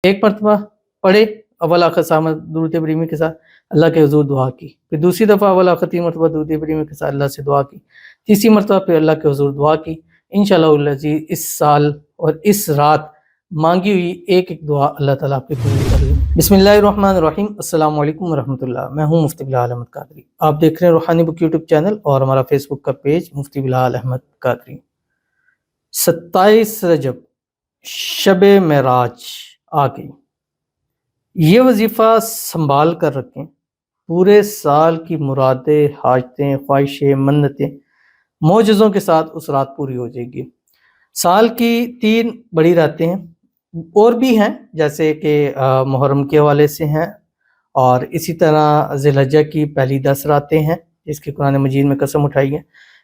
ایک مرتبہ پڑھے اول آخر سامد درود ابراہیمی کے ساتھ اللہ کے حضور دعا کی، پھر دوسری دفعہ اول آخر 3 مرتبہ درود ابراہیمی کے ساتھ اللہ سے دعا کی، تیسری مرتبہ پھر اللہ کے حضور دعا کی۔ انشاءاللہ العزیز اس سال اور اس رات مانگی ہوئی ایک ایک دعا اللہ تعالیٰ آپ کی قبول کر لیں۔ بسم اللہ الرحمن الرحیم۔ السلام علیکم ورحمۃ اللہ۔ میں ہوں مفتی بلال احمد قادری، آپ دیکھ رہے ہیں روحانی بک یوٹیوب چینل اور ہمارا فیس بک کا پیج مفتی بلال احمد قادری۔ 27 رجب شب معراج آ گئی، یہ وظیفہ سنبھال کر رکھیں، پورے سال کی مرادیں، حاجتیں، خواہشیں، منتیں معجزوں کے ساتھ اس رات پوری ہو جائے گی۔ سال کی 3 بڑی راتیں ہیں، اور بھی ہیں جیسے کہ محرم کے حوالے سے ہیں، اور اسی طرح ذی الحجہ کی پہلی 10 راتیں ہیں جس کی قرآن مجید میں قسم اٹھائی ہے،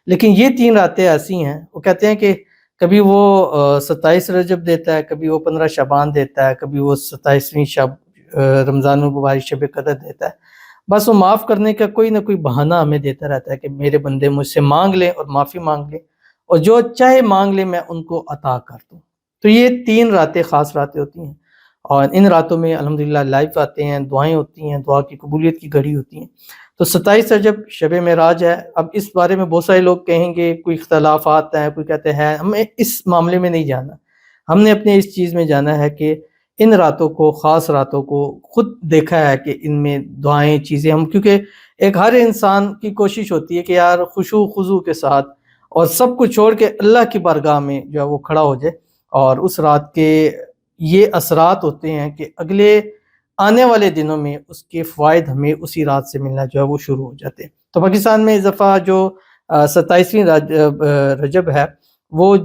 لیکن یہ 3 راتیں ایسی ہیں، وہ کہتے ہیں کہ کبھی وہ 27 رجب دیتا ہے، کبھی وہ 15 شعبان دیتا ہے، کبھی وہ 27ویں رمضان المبارک شب قدر دیتا ہے، بس وہ معاف کرنے کا کوئی نہ کوئی بہانہ ہمیں دیتا رہتا ہے کہ میرے بندے مجھ سے مانگ لیں اور معافی مانگ لیں، اور جو چاہے مانگ لیں میں ان کو عطا کر دوں۔ تو یہ 3 راتیں خاص راتیں ہوتی ہیں، اور ان راتوں میں الحمدللہ لائیو آتے ہیں، دعائیں ہوتی ہیں، دعا کی قبولیت کی گھڑی ہوتی ہیں۔ تو 27 رجب شب معراج ہے۔ اب اس بارے میں بہت سارے لوگ کہیں گے، کوئی اختلافات ہیں، کوئی کہتے ہیں، ہمیں اس معاملے میں نہیں جانا، ہم نے اپنے اس چیز میں جانا ہے کہ ان راتوں کو، خاص راتوں کو خود دیکھا ہے کہ ان میں دعائیں، چیزیں ہم، کیونکہ ایک ہر انسان کی کوشش ہوتی ہے کہ یار خشوع خضوع کے ساتھ اور سب کچھ چھوڑ کے اللہ کی بارگاہ میں جو ہے وہ کھڑا ہو جائے، اور اس رات کے یہ اثرات ہوتے ہیں کہ اگلے آنے والے دنوں میں اس کے فوائد ہمیں اسی رات سے ملنا جو ہے وہ شروع ہو جاتے ہیں۔ تو پاکستان میں اس دفعہ جو 27ویں رجب ہے وہ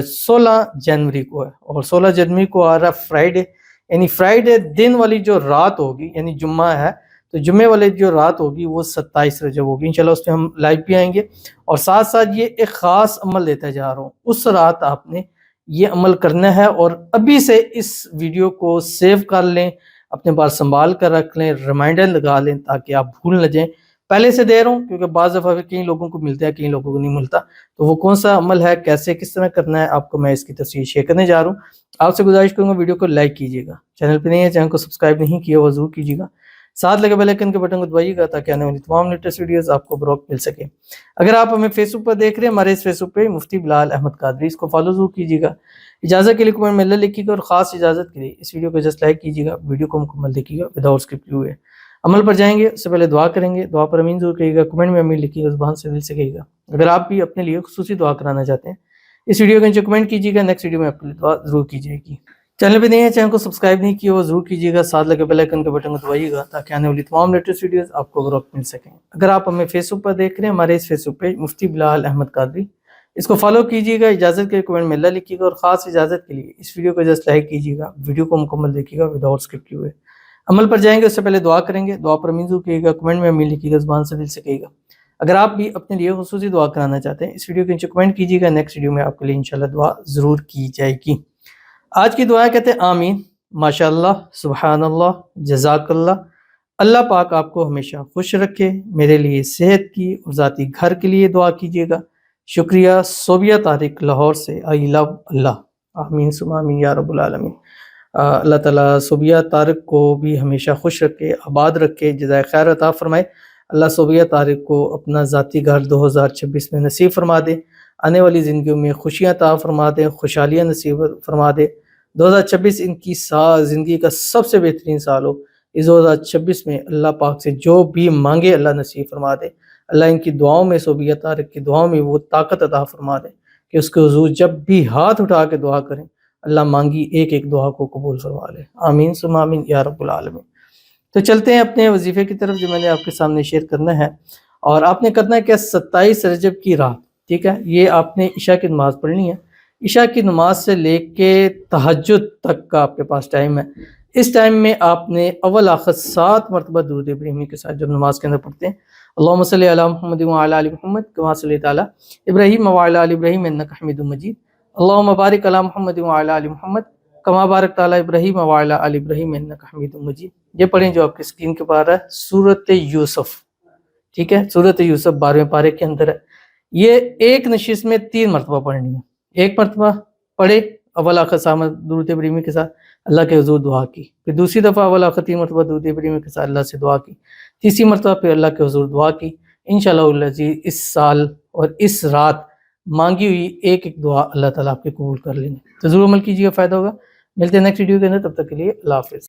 16 جنوری کو ہے، اور 16 جنوری کو آ رہا فرائیڈے، یعنی فرائیڈے دن والی جو رات ہوگی، یعنی جمعہ ہے تو جمعے والے جو رات ہوگی وہ 27 رجب ہوگی۔ انشاءاللہ اس میں ہم لائیو بھی آئیں گے، اور ساتھ ساتھ یہ ایک خاص عمل دیتا جا رہا ہوں، اس رات آپ نے یہ عمل کرنا ہے، اور ابھی سے اس ویڈیو کو سیو کر لیں، اپنے پاس سنبھال کر رکھ لیں، ریمائنڈر لگا لیں تاکہ آپ بھول نہ جائیں۔ پہلے سے دے رہا ہوں کیونکہ بعض دفعہ کئی لوگوں کو ملتا ہے، کئی لوگوں کو نہیں ملتا، تو وہ کون سا عمل ہے، کیسے کس طرح کرنا ہے، آپ کو میں اس کی تفصیل شیئر کرنے جا رہا ہوں۔ آپ سے گزارش کروں گا ویڈیو کو لائک کیجیے گا، چینل پہ نہیں ہے چینل کو سبسکرائب نہیں کیا وہ ضرور کیجیے گا، ساتھ لگے بیل آئیکن کے بٹن کو دبائیے گا تاکہ آنے والی تمام لیٹسٹ ویڈیوز آپ کو بروقت مل سکے۔ اگر آپ ہمیں فیس بک پر دیکھ رہے ہیں، ہمارے اس فیس بک پہ مفتی بلال احمد قادری، اس کو فالو ضرور کیجیے گا۔ اجازت کے لیے کمنٹ میں اللہ لکھیے گا، اور خاص اجازت کے لیے اس ویڈیو کو جسٹ لائک کیجیے گا، ویڈیو کو مکمل دیکھیے گا وداؤٹ اسکپ ہوئے۔ عمل پر جائیں گے اس سے پہلے دعا کریں گے، دعا پر امین ضرور کہیے گا، کمنٹ میں امین لکھیے گا، زبان سے دل سے کہیے گا۔ اگر آپ بھی اپنے لیے خصوصی دعا کرانا چاہتے ہیں، اس ویڈیو کے نیچے کمنٹ کیجیے گا، نیکسٹ ویڈیو میں آپ کے لیے دعا ضرور کی جائے گی۔ چینل پہ نہیں ہے چینل کو سبسکرائب نہیں کیا وہ ضرور کیجیے گا، ساتھ لگے بیل آئیکن کے بٹن کو دبائیے گا تاکہ آنے والی تمام لیٹسٹ ویڈیوز آپ کو بروقت مل سکیں۔ اگر آپ ہمیں فیس بک پر دیکھ رہے ہیں، ہمارے اس فیس بک پہ مفتی بلال احمد قادری، اس کو فالو کیجیے گا، اجازت کے لیے کمنٹ میں اللہ لکھیے گا، اور خاص اجازت کے لیے اس ویڈیو کو جسٹ لائک کیجیے گا، ویڈیو کو مکمل دیکھیے گا وداؤٹ اسکپ ہوئے۔ عمل پر جائیں گے اس سے پہلے دعا کریں گے، دعا پر امین ضرور کہیے گا، کمنٹ میں امین لکھیے گا، زبان سے دل سے کہیے گا۔ اگر آپ بھی اپنے لیے خصوصی دعا کرانا چاہتے ہیں، اس ویڈیو کے نیچے کمنٹ کیجیے گا، نیکسٹ ویڈیو میں آپ کے لیے انشاءاللہ دعا ضرور کی جائے گی۔ آج کی دعا کہتے ہیں آمین، ماشاء اللہ، سبحان اللہ، جزاک اللہ۔ اللہ پاک آپ کو ہمیشہ خوش رکھے، میرے لیے صحت کی اور ذاتی گھر کے لیے دعا کیجیے گا۔ شکریہ، صوبیہ طارق لاہور سے، آئی لو اللہ، آمین ثم آمین یا رب العالمین۔ اللہ تعالیٰ صوبیہ طارق کو بھی ہمیشہ خوش رکھے، آباد رکھے، جزائے خیر عطا فرمائے۔ اللہ صوبیہ طارق کو اپنا ذاتی گھر 2026 میں نصیب فرما دے، آنے والی زندگیوں میں خوشیاں عطا فرما دے، خوشحالیاں نصیب فرما دے۔ 2026 ان کی زندگی کا سب سے بہترین سال ہو۔ اس 2026 میں اللہ پاک سے جو بھی مانگے اللہ نصیب فرما دے۔ اللہ ان کی دعاؤں میں، صوبیہ طارق کی دعاؤں میں وہ طاقت عطا فرما دے کہ اس کے حضور جب بھی ہاتھ اٹھا کے دعا کریں، اللہ مانگی ایک ایک دعا کو قبول فرما لے، آمین ثم آمین یا رب العالمین۔ تو چلتے ہیں اپنے وظیفے کی طرف جو میں نے آپ کے سامنے شیئر کرنا ہے، اور آپ نے کرنا ہے کہ 27 رجب کی رات، ٹھیک ہے، یہ آپ نے عشاء کی نماز پڑھنی ہے۔ عشاء کی نماز سے لے کے تہجد تک کا آپ کے پاس ٹائم ہے۔ اس ٹائم میں آپ نے اول آخر 7 مرتبہ درود ابراہیمی کے ساتھ جب نماز کے اندر پڑھتے ہیں، اللہم صلی علی محمد وعلی آل محمد کما صلیت علی ابراہیم وعلی آل ابراہیم انک حمید مجید، اللہم بارک علی محمد وعلی آل محمد کما بارکت علی ابراہیم وعلی آل ابراہیم انک حمید مجید۔ یہ پڑھیں جو آپ کی اسکرین کے پار ہے، سورۃ یوسف، ٹھیک ہے، سورۃ یوسف 12ویں پارے کے اندر ہے۔ یہ ایک نشست میں 3 مرتبہ پڑھنی ہے۔ ایک مرتبہ پڑھے اول آخر سامد درود ابراہیمی کے ساتھ اللہ کے حضور دعا کی، پھر دوسری دفعہ اول آخر 3 مرتبہ درود ابراہیمی کے ساتھ اللہ سے دعا کی، تیسری مرتبہ پھر اللہ کے حضور دعا کی۔ انشاءاللہ العزیز اس سال اور اس رات مانگی ہوئی ایک ایک دعا اللہ تعالیٰ آپ کے قبول کر لیں گے، تو ضرور عمل کیجیے گا، فائدہ ہوگا۔ ملتے ہیں نیکسٹ ویڈیو کے اندر، تب تک کے لیے اللہ حافظ۔